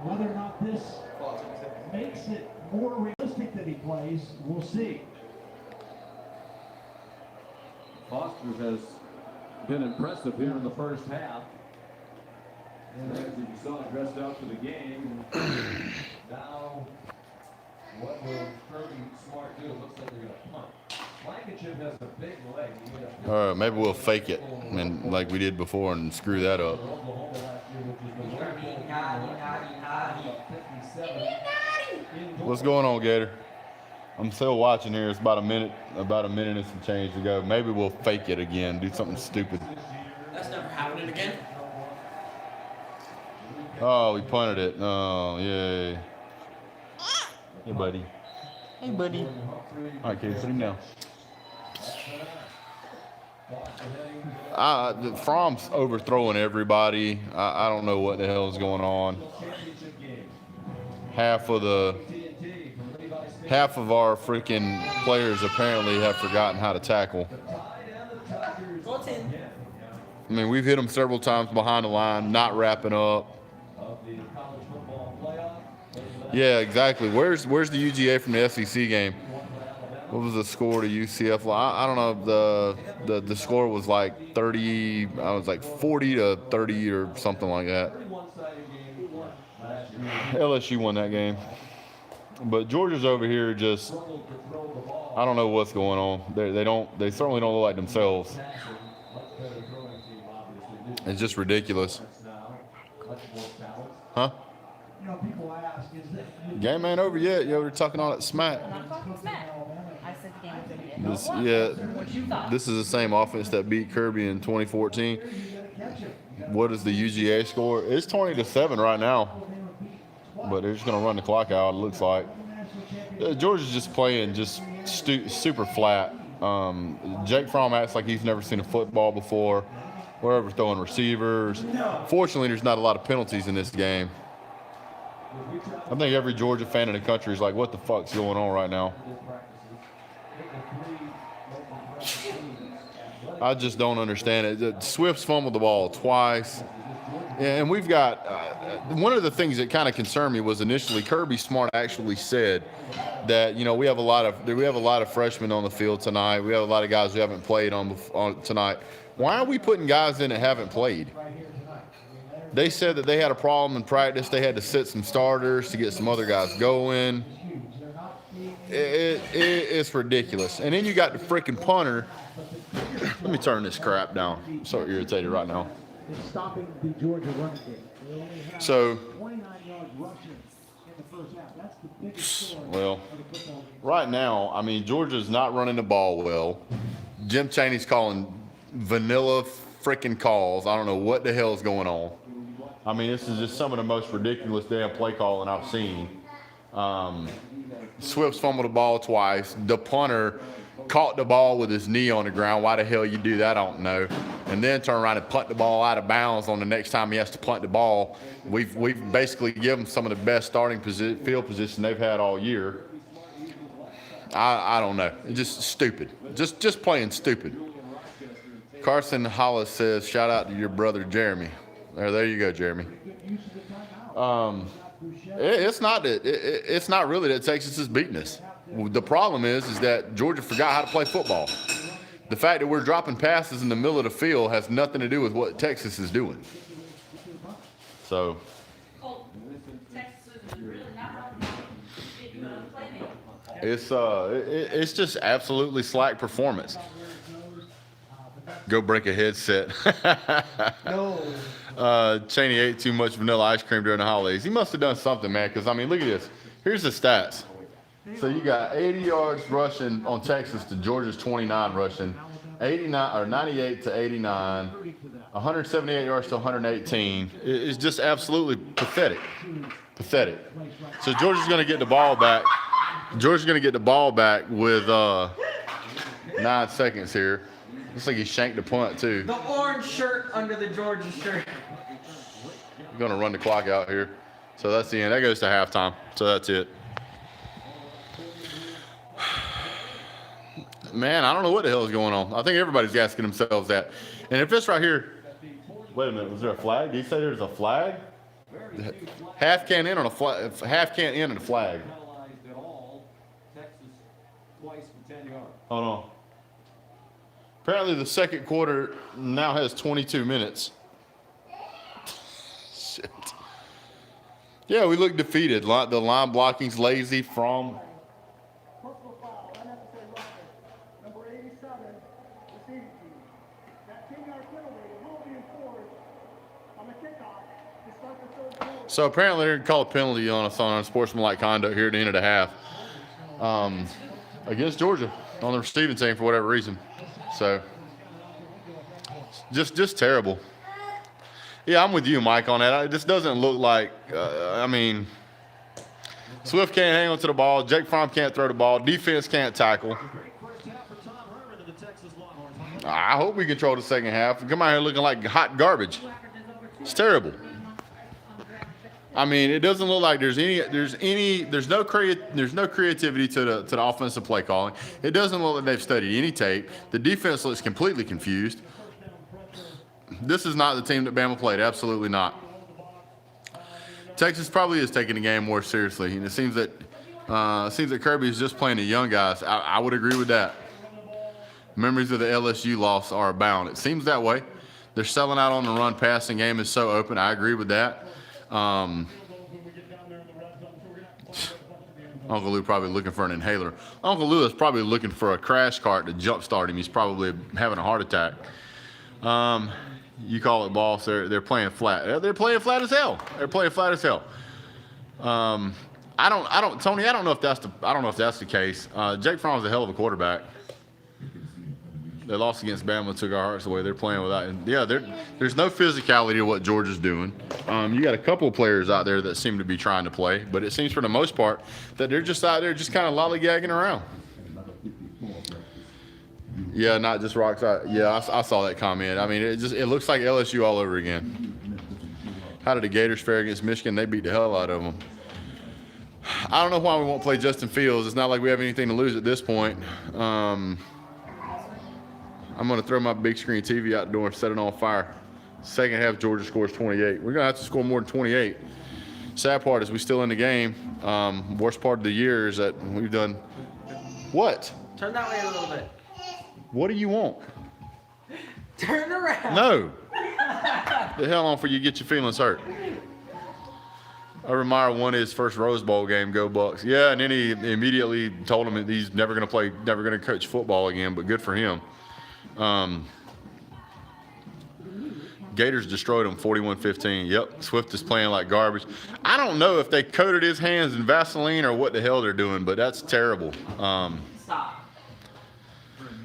Whether or not this makes it more realistic that he plays, we'll see. Foster has been impressive here in the first half. And as you saw, dressed out for the game. Now, what will Kirby Smart do? It looks like they're going to punt. Blankenship has a big leg. Maybe we'll fake it, and like we did before, and screw that up. What's going on, Gator? I'm still watching here. It's about a minute and some change to go. Maybe we'll fake it again, do something stupid. That's never happening again. Oh, we punted it. Oh, yay. Hey, buddy. Hey, buddy. All right, Katie, put him down. Fromm's overthrowing everybody. I don't know what the hell is going on. Half of our freaking players apparently have forgotten how to tackle. I mean, we've hit them several times behind the line, not wrapping up. Yeah, exactly. Where's the UGA from the SEC game? What was the score to UCF? I don't know. The score was like 30. I was like 40 to 30 or something like that. LSU won that game. But Georgia's over here just, I don't know what's going on. They certainly don't look like themselves. It's just ridiculous. Huh? Game ain't over yet. You over talking all that smack. I'm not talking smack. I said the game was over yet. What you thought? This is the same offense that beat Kirby in 2014. What is the UGA score? It's 20-7 right now. But they're just going to run the clock out, it looks like. Georgia's just playing just super flat. Jake Fromm acts like he's never seen a football before. We're overthrowing receivers. Fortunately, there's not a lot of penalties in this game. I think every Georgia fan in the country is like, what the fuck's going on right now? I just don't understand it. Swift's fumbled the ball twice. And we've got one of the things that kind of concerned me was initially Kirby Smart actually said that, you know, we have a lot of freshmen on the field tonight. We have a lot of guys who haven't played on tonight. Why are we putting guys in that haven't played? They said that they had a problem in practice. They had to sit some starters to get some other guys going. It's ridiculous. And then you got the freaking punter. Let me turn this crap down. I'm so irritated right now. Stopping the Georgia running game. So, 29 yards rushing in the first half. That's the biggest score. Well, right now, I mean, Georgia's not running the ball well. Jim Cheney's calling vanilla freaking calls. I don't know what the hell is going on. I mean, this is just some of the most ridiculous damn play calling I've seen. Swift's fumbled the ball twice. The punter caught the ball with his knee on the ground. Why the hell you do that, I don't know. And then turn around and punt the ball out of bounds on the next time he has to punt the ball. We've basically given them some of the best starting field position they've had all year. I don't know. It's just stupid. Just playing stupid. Carson Hollis says, shout out to your brother Jeremy. There you go, Jeremy. It's not really that Texas is beating us. The problem is that Georgia forgot how to play football. The fact that we're dropping passes in the middle of the field has nothing to do with what Texas is doing. So. It's just absolutely slack performance. Go break a headset. No. Cheney ate too much vanilla ice cream during the holidays. He must have done something, man, because, I mean, look at this. Here's the stats. So you got 80 yards rushing on Texas to Georgia's 29 rushing, 98 to 89, 178 yards to 118. It's just absolutely pathetic. Pathetic. So Georgia's going to get the ball back. Georgia's going to get the ball back with 9 seconds here. Looks like he shanked the punt, too. The orange shirt under the Georgia shirt. We're going to run the clock out here. So that's the end. That goes to halftime. So that's it. Man, I don't know what the hell is going on. I think everybody's asking themselves that. And if this right here, wait a minute, was there a flag? Did he say there's a flag? Half can't in on a flag. Half can't in on a flag. Penalized at all. Texas twice for 10 yards. Hold on. Apparently the second quarter now has 22 minutes. Shit. Yeah, we look defeated. The line blocking's lazy from. Personal foul, unnecessary roughness. Number 87, receiving team. That 10-yard penalty will be enforced on the kickoff to start the third quarter. So apparently they're going to call a penalty on us on unsportsmanlike conduct here at the end of the half. Against Georgia on the receiving team for whatever reason. So just terrible. Yeah, I'm with you, Mike, on that. It just doesn't look like, I mean, Swift can't hang on to the ball. Jake Fromm can't throw the ball. Defense can't tackle. I hope we control the second half. Come out here looking like hot garbage. It's terrible. I mean, it doesn't look like there's no creativity to the offensive play calling. It doesn't look like they've studied any tape. The defense looks completely confused. This is not the team that Bama played. Absolutely not. Texas probably is taking the game more seriously, and it seems that Kirby is just playing the young guys. I would agree with that. Memories of the LSU loss are abound. It seems that way. They're selling out on the run. Passing game is so open. I agree with that. Uncle Lou probably looking for an inhaler. Uncle Lou is probably looking for a crash cart to jumpstart him. He's probably having a heart attack. You call it boss. They're playing flat. They're playing flat as hell. They're playing flat as hell. Tony, I don't know if that's the case. Jake Fromm's a hell of a quarterback. They lost against Bama, took our hearts away. They're playing without, and yeah, there's no physicality to what Georgia's doing. You got a couple of players out there that seem to be trying to play, but it seems for the most part that they're just out there just kind of lollygagging around. Yeah, not just rocks out. Yeah, I saw that comment. I mean, it looks like LSU all over again. How did the Gators fare against Michigan? They beat the hell out of them. I don't know why we won't play Justin Fields. It's not like we have anything to lose at this point. I'm going to throw my big screen TV out the door and set it on fire. Second half, Georgia scores 28. We're going to have to score more than 28. Sad part is we still in the game. Worst part of the year is that we've done what? Turn that way a little bit. What do you want? Turn around. No. The hell on for you get your feelings hurt. Urban Meyer won his first Rose Bowl game. Go Bucks. Yeah, and then he immediately told him that he's never going to coach football again, but good for him. Gators destroyed him 41-15. Yep, Swift is playing like garbage. I don't know if they coated his hands in Vaseline or what the hell they're doing, but that's terrible. Stop.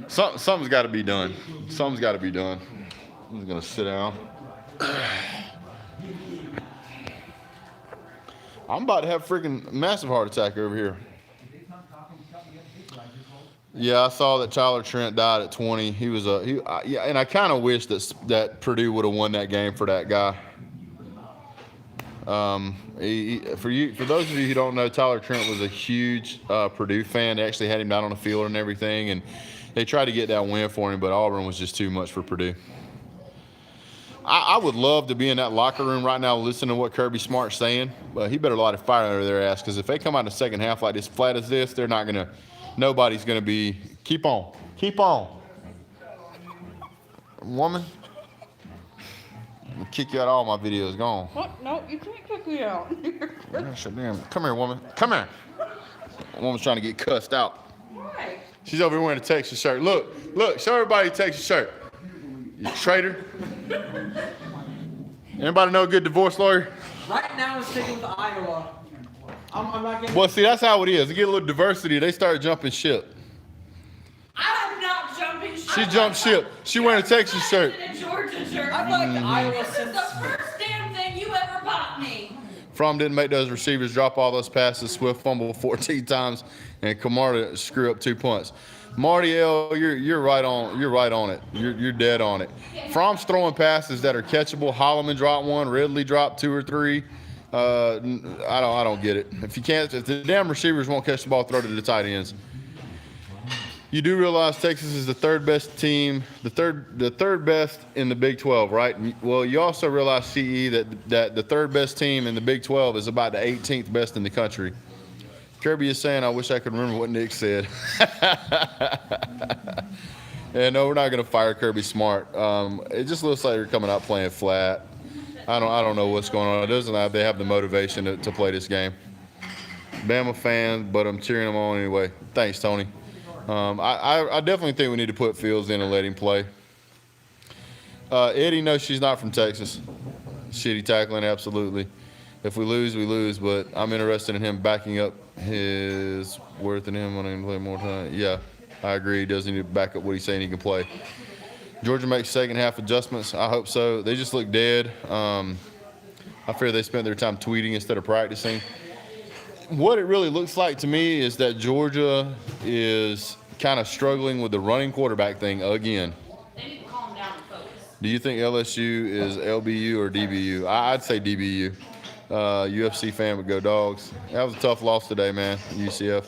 Something's got to be done. Something's got to be done. I'm just going to sit down. I'm about to have a freaking massive heart attack over here. Yeah, I saw that Tyler Trent died at 20. He was and I kind of wish that Purdue would have won that game for that guy. For those of you who don't know, Tyler Trent was a huge Purdue fan. They actually had him down on the field and everything, and they tried to get that win for him, but Auburn was just too much for Purdue. I would love to be in that locker room right now listening to what Kirby Smart's saying, but he better light a fire under their ass, because if they come out in the second half like this, flat as this, they're not going to – nobody's going to be – keep on. Keep on. Woman, I'll kick you out of all my videos. Go on. What? No, you can't kick me out. Come here, woman. Come here. Woman's trying to get cussed out. Why? She's over here wearing a Texas shirt. Look, show everybody a Texas shirt. You traitor. Anybody know a good divorce lawyer? Right now, I'm sticking with Iowa. I'm not getting. Well, see, that's how it is. To get a little diversity, they start jumping ship. I'm not jumping ship. She jumped ship. She wearing a Texas shirt. A Georgia shirt. I've liked Iowa This is since. the first damn thing you ever bought me. Fromm didn't make those receivers drop all those passes. Swift fumbled 14 times, and Camarda screw up 2 punts. Marty L, you're right on. You're right on it. You're dead on it. Fromm's throwing passes that are catchable. Holloman dropped one. Ridley dropped 2 or 3. I don't get it. If the damn receivers won't catch the ball, throw it to the tight ends. You do realize Texas is the third best team, the third best in the Big 12, right? Well, you also realize, CE, that the third best team in the Big 12 is about the 18th best in the country. Kirby is saying, I wish I could remember what Nick said. Yeah, no, we're not going to fire Kirby Smart. It just looks like they're coming out playing flat. I don't know what's going on. It doesn't have, they have the motivation to play this game. Bama fan, but I'm cheering them on anyway. Thanks, Tony. I definitely think we need to put Fields in and let him play. Eddie knows she's not from Texas. Shitty tackling, absolutely. If we lose, we lose, but I'm interested in him backing up his worth in him when I can play more time. Yeah, I agree. He does need to back up what he's saying he can play. Georgia makes second half adjustments. I hope so. They just look dead. I fear they spent their time tweeting instead of practicing. What it really looks like to me is that Georgia is kind of struggling with the running quarterback thing again. They need to calm down and focus. Do you think LSU is LBU or DBU? I'd say DBU. UFC fan would go Dogs. That was a tough loss today, man, UCF.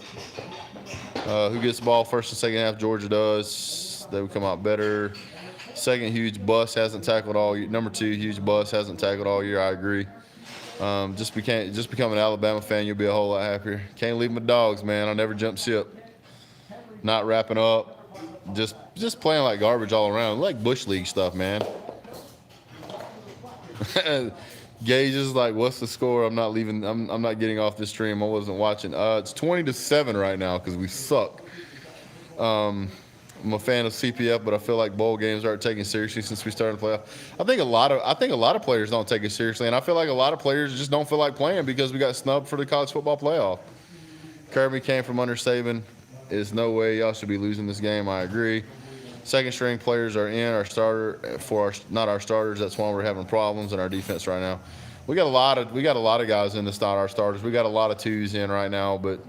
Who gets the ball first and second half? Georgia does. They would come out better. Second huge bust, hasn't tackled all year. Number 2 huge bust, hasn't tackled all year. I agree. Just become an Alabama fan, you'll be a whole lot happier. Can't leave my Dogs, man. I never jump ship. Not wrapping up. Just playing like garbage all around. Like Bush League stuff, man. Gage is like, what's the score? I'm not leaving. I'm not getting off this stream. I wasn't watching. It's 20-7 right now because we suck. I'm a fan of CPF, but I feel like bowl games aren't taken seriously since we started the playoff. I think a lot of players don't take it seriously, and I feel like a lot of players just don't feel like playing because we got snubbed for the college football playoff. Kirby came from under Saban. There's no way y'all should be losing this game. I agree. Second string players are in our starter not our starters. That's why we're having problems in our defense right now. We got a lot of guys in that's not our starters. We got a lot of 2s in right now, but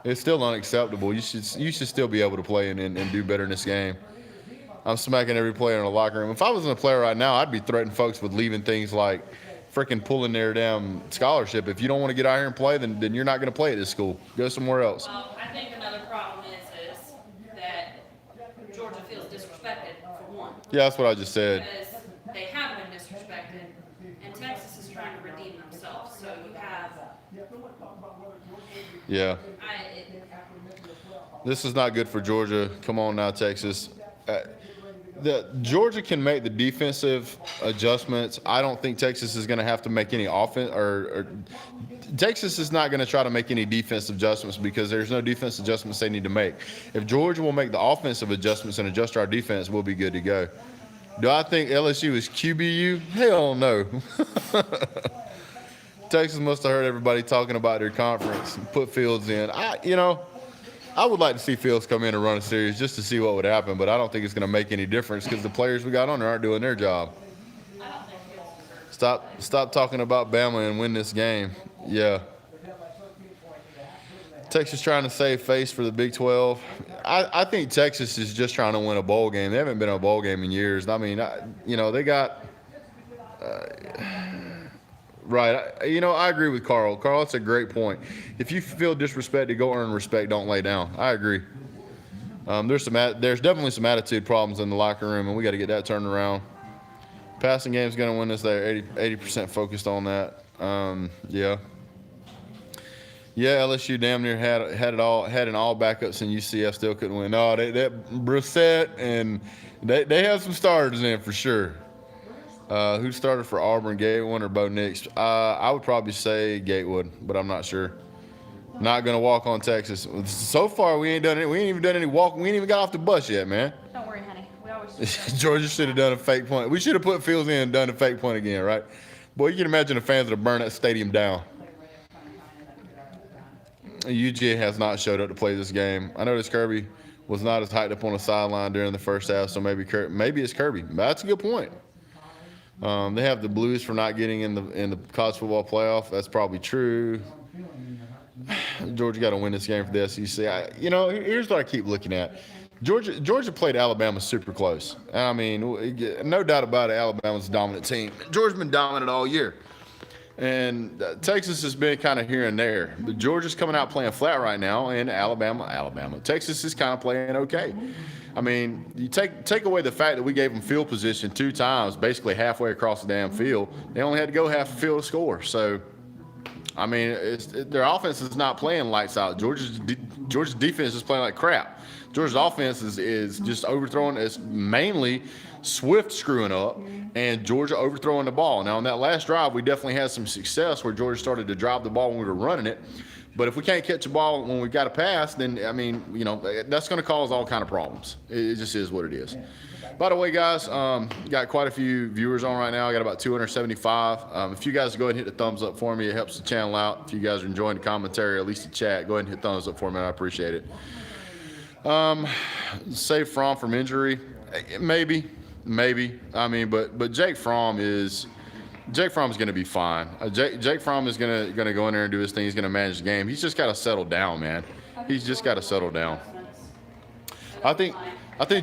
it's still unacceptable. You should still be able to play and do better in this game. I'm smacking every player in the locker room. If I wasn't a player right now, I'd be threatening folks with leaving things like freaking pulling their damn scholarship. If you don't want to get out here and play, then you're not going to play at this school. Go somewhere else. Well, I think another problem is that Georgia feels disrespected, for one. Yeah, that's what I just said. Because they have been disrespected, and Texas is trying to redeem themselves. So you have... Yeah. This is not good for Georgia. Come on now, Texas. Georgia can make the defensive adjustments. I don't think Texas is going to have to make any offense or Texas is not going to try to make any defensive adjustments because there's no defense adjustments they need to make. If Georgia will make the offensive adjustments and adjust our defense, we'll be good to go. Do I think LSU is QBU? Hell no. Texas must have heard everybody talking about their conference and put Fields in. I would like to see Fields come in and run a series just to see what would happen, but I don't think it's going to make any difference because the players we got on there aren't doing their job. Stop talking about Bama and win this game. Yeah. Texas trying to save face for the Big 12. I think Texas is just trying to win a bowl game. They haven't been in a bowl game in years. I mean, they got right. I agree with Carl. Carl, that's a great point. If you feel disrespected, go earn respect. Don't lay down. I agree. There's definitely some attitude problems in the locker room, and we got to get that turned around. Passing game's going to win us there. 80% focused on that. Yeah. Yeah, LSU damn near had it all, had an all backups, and UCF still couldn't win. No, that Brissett and they have some starters in for sure. Who started for Auburn, Gatewood or Bo Nix? I would probably say Gatewood, but I'm not sure. Not gonna walk on Texas. So far, we ain't even done any walk. We ain't even got off the bus yet, man. Don't worry, honey. We always Georgia should have done a fake punt. We should have put Fields in and done a fake punt again, right? Boy, you can imagine the fans that have burned that stadium down. UGA has not showed up to play this game. I noticed Kirby was not as hyped up on the sideline during the first half, so maybe it's Kirby. That's a good point. They have the blues for not getting in the college football playoff. That's probably true. Georgia got to win this game for the SEC. Here's what I keep looking at. Georgia played Alabama super close. I mean, no doubt about it, Alabama's a dominant team. Georgia's been dominant all year. And Texas has been kind of here and there. But Georgia's coming out playing flat right now, and Alabama. Texas is kind of playing okay. I mean, you take away the fact that we gave them field position 2 times, basically halfway across the damn field. They only had to go half the field to score. So, I mean, their offense is not playing lights out. Georgia's defense is playing like crap. Georgia's offense is just overthrowing. It's mainly Swift screwing up and Georgia overthrowing the ball. Now, on that last drive, we definitely had some success where Georgia started to drive the ball when we were running it. But if we can't catch the ball when we got a pass, then, I mean, you know, that's going to cause all kind of problems. It just is what it is. By the way, guys, got quite a few viewers on right now. I got about 275. If you guys go ahead and hit the thumbs up for me, it helps the channel out. If you guys are enjoying the commentary, or at least the chat, go ahead and hit thumbs up for me. I appreciate it. Save from injury, maybe. I mean, but Jake Fromm is going to be fine. Jake Fromm is going to go in there and do his thing. He's going to manage the game. He's just got to settle down, man. He's just got to settle down. I think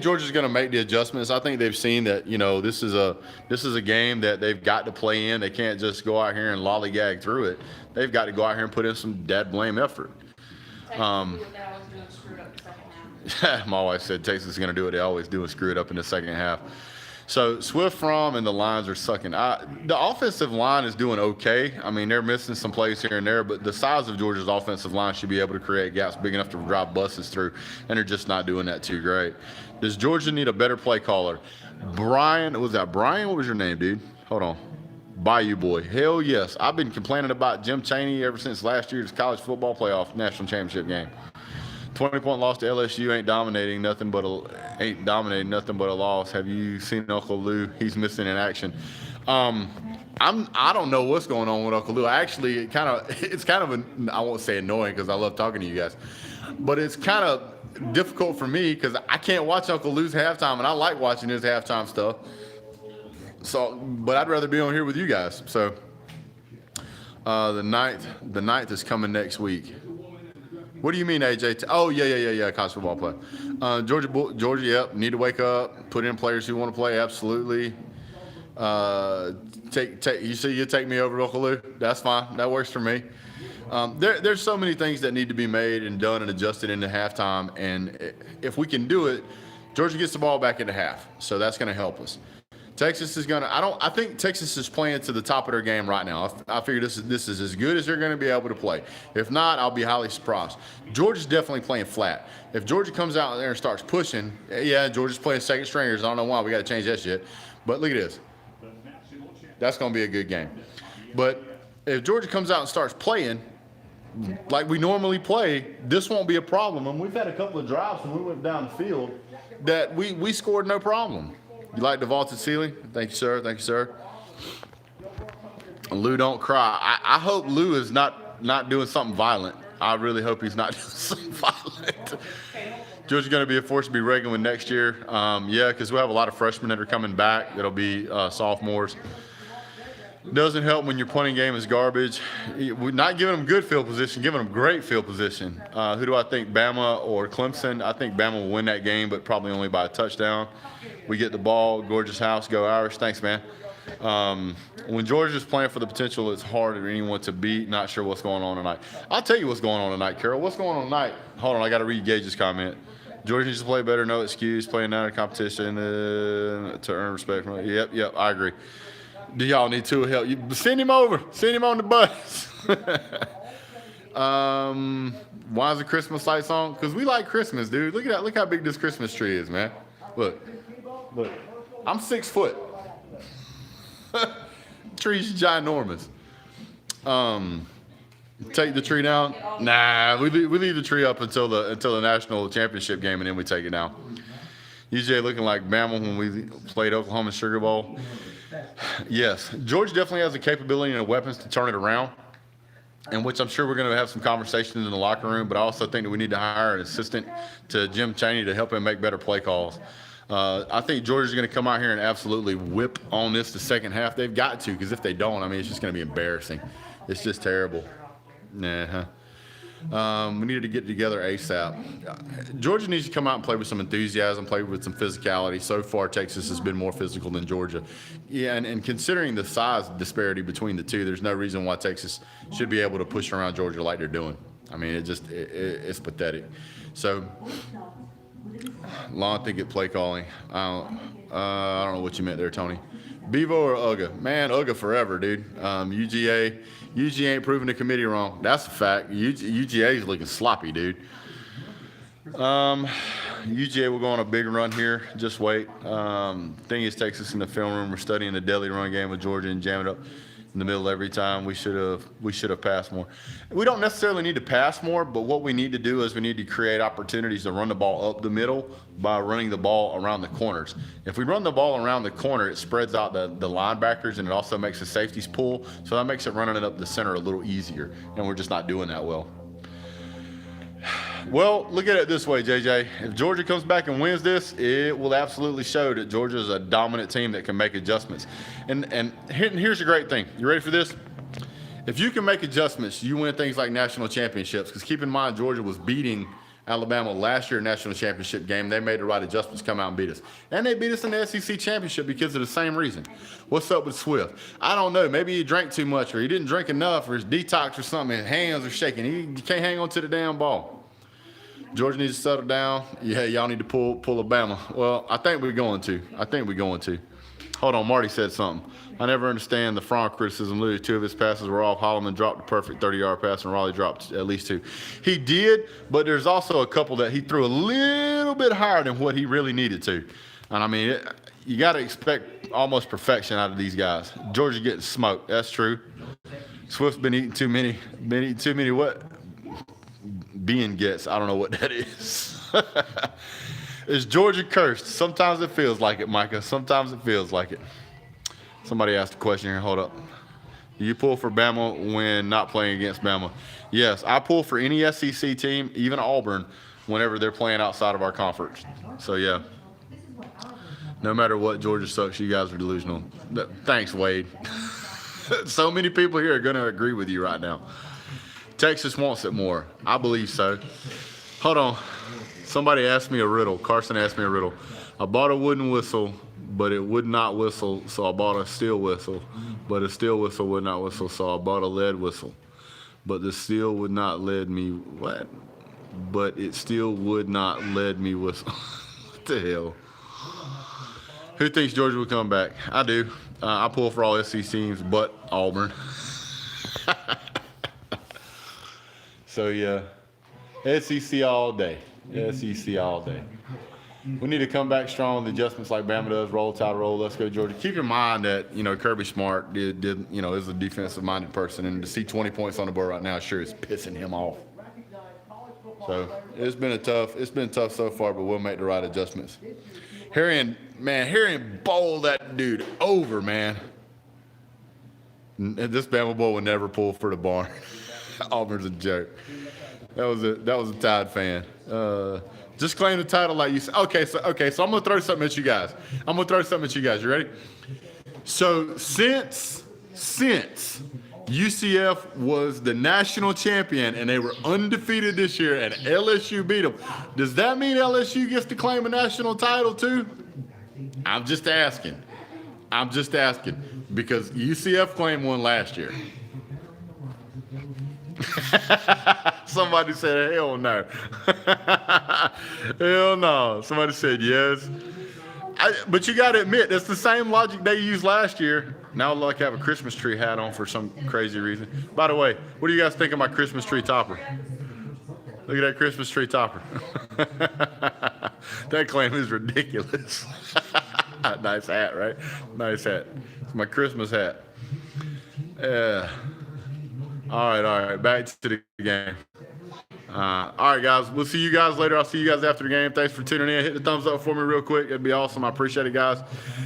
Georgia's going to make the adjustments. I think they've seen that, you know, this is a game that they've got to play in. They can't just go out here and lollygag through it. They've got to go out here and put in some dead blame effort. My wife said Texas is going to do what they always do and screw it up in the second half. So Swift, Fromm, and the lines are sucking. The offensive line is doing okay. I mean, they're missing some plays here and there, but the size of Georgia's offensive line should be able to create gaps big enough to drive buses through, and they're just not doing that too great. Does Georgia need a better play caller? Brian? What was your name, dude? Hold on. Bayou Boy. Hell yes. I've been complaining about Jim Cheney ever since last year's college football playoff national championship game. 20-point loss to LSU ain't dominating nothing but a loss. Have you seen Uncle Lou? He's missing in action. I don't know what's going on with Uncle Lou. Actually, it's kind of I won't say annoying because I love talking to you guys, but it's kind of difficult for me because I can't watch Uncle Lou's halftime, and I like watching his halftime stuff. So, but I'd rather be on here with you guys. So, the ninth is coming next week. What do you mean, AJ? Oh, yeah, college football play. Georgia, yep, need to wake up, put in players who want to play, absolutely. You see, you take me over Uncle Lou. That's fine. That works for me. There's so many things that need to be made and done and adjusted into halftime, and if we can do it, Georgia gets the ball back into half, so that's going to help us. Texas is going to – I think Texas is playing to the top of their game right now. I figure this is as good as they're going to be able to play. If not, I'll be highly surprised. Georgia's definitely playing flat. If Georgia comes out there and starts pushing, yeah, Georgia's playing second stringers. I don't know why. We got to change that shit. But look at this. That's going to be a good game. But if Georgia comes out and starts playing like we normally play, this won't be a problem. And we've had a couple of drives when we went down the field that we scored no problem. You like the vaulted ceiling? Thank you, sir. Thank you, sir. Lou, don't cry. I hope Lou is not doing something violent. I really hope he's not doing something violent. Georgia's going to be a force to be reckoned with next year. Yeah, because we have a lot of freshmen that are coming back that'll be sophomores. Doesn't help when your punting game is garbage. We're not giving them good field position, giving them great field position. Who do I think, Bama or Clemson? I think Bama will win that game, but probably only by a touchdown. We get the ball, gorgeous house, go Irish. Thanks, man. When Georgia's playing for the potential, it's hard for anyone to beat. Not sure what's going on tonight. I'll tell you what's going on tonight, Carol. What's going on tonight? Hold on, I got to read Gage's comment. Georgia needs to play better, no excuse. Playing out of competition to earn respect from it. Yep, I agree. Do y'all need to help? Send him over. Send him on the bus. Why is the Christmas lights on? Because we like Christmas, dude. Look at that. Look how big this Christmas tree is, man. Look. I'm 6 foot. Tree's ginormous. Take the tree down? Nah, we leave the tree up until the national championship game, and then we take it down. UGA looking like Bama when we played Oklahoma Sugar Bowl. Yes, Georgia definitely has the capability and the weapons to turn it around, in which I'm sure we're going to have some conversations in the locker room, but I also think that we need to hire an assistant to Jim Cheney to help him make better play calls. I think Georgia's going to come out here and absolutely whip on this the second half. They've got to, because if they don't, I mean, it's just going to be embarrassing. It's just terrible. We needed to get together ASAP. Georgia needs to come out and play with some enthusiasm, play with some physicality. So far, Texas has been more physical than Georgia. Yeah, and considering the size disparity between the two, there's no reason why Texas should be able to push around Georgia like they're doing. I mean, it's pathetic. So, Lon, think it play calling. I don't know what you meant there, Tony. Bevo or UGA? Man, UGA forever, dude. UGA ain't proving the committee wrong. That's a fact. UGA is looking sloppy, dude. UGA will go on a big run here. Just wait. Thing is, Texas in the film room. We're studying the deadly run game with Georgia and jam it up in the middle every time. We should have passed more. We don't necessarily need to pass more, but what we need to do is we need to create opportunities to run the ball up the middle by running the ball around the corners. If we run the ball around the corner, it spreads out the linebackers, and it also makes the safeties pull. So that makes it running it up the center a little easier, and we're just not doing that well. Well, look at it this way, JJ. If Georgia comes back and wins this, it will absolutely show that Georgia is a dominant team that can make adjustments. And here's the great thing. You ready for this? If you can make adjustments, you win things like national championships. Because keep in mind, Georgia was beating Alabama last year in national championship game. They made the right adjustments, come out and beat us. And they beat us in the SEC championship because of the same reason. What's up with Swift? I don't know. Maybe he drank too much, or he didn't drink enough, or his detox or something. His hands are shaking. He can't hang on to the damn ball. Georgia needs to settle down. Yeah, y'all need to pull Alabama. Well, I think we're going to. Hold on, Marty said something. I never understand the Frank criticism. Literally, 2 of his passes were off. Holloman dropped a perfect 30-yard pass, and Raleigh dropped at least 2. He did, but there's also a couple that he threw a little bit higher than what he really needed to. And I mean, you got to expect almost perfection out of these guys. Georgia getting smoked. That's true. Swift's been eating too many what? Being gets. I don't know what that is. Is Georgia cursed? Sometimes it feels like it, Micah. Sometimes it feels like it. Somebody asked a question here. Hold up. Do you pull for Bama when not playing against Bama? Yes, I pull for any SEC team, even Auburn, whenever they're playing outside of our conference. So, yeah. No matter what, Georgia sucks. You guys are delusional. Thanks, Wade. So many people here are going to agree with you right now. Texas wants it more. I believe so. Hold on. Somebody asked me a riddle. Carson asked me a riddle. I bought a wooden whistle, but it would not whistle, so I bought a steel whistle. But a steel whistle would not whistle, so I bought a lead whistle. But the steel would not lead me, what? But it still would not lead me whistle. What the hell? Who thinks Georgia will come back? I do. I pull for all SEC teams, but Auburn. So, yeah, SEC all day. SEC all day. We need to come back strong with adjustments like Bama does. Roll, tide, roll. Let's go, Georgia. Keep in mind that, Kirby Smart is a defensive-minded person, and to see 20 points on the board right now sure is pissing him off. So, it's been tough so far, but we'll make the right adjustments. Harry bowled that dude over, man. This Bama boy would never pull for the barn. Auburn's a joke. That was a Tide fan. Just claim the title like you said. Okay, so I'm gonna throw something at you guys. You ready? So since UCF was the national champion and they were undefeated this year and LSU beat them, does that mean LSU gets to claim a national title too? I'm just asking because UCF claimed one last year. Somebody said, hell no. Hell no. Somebody said yes. But you got to admit, that's the same logic they used last year. Now I like have a Christmas tree hat on for some crazy reason. By the way, what do you guys think of my Christmas tree topper? Look at that Christmas tree topper. That claim is ridiculous. Nice hat, right? Nice hat. It's my Christmas hat. All right. Back to the game. All right, guys. We'll see you guys later. I'll see you guys after the game. Thanks for tuning in. Hit the thumbs up for me real quick. It'd be awesome. I appreciate it, guys.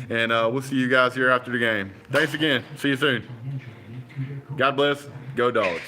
And we'll see you guys here after the game. Thanks again. See you soon. God bless. Go Dogs.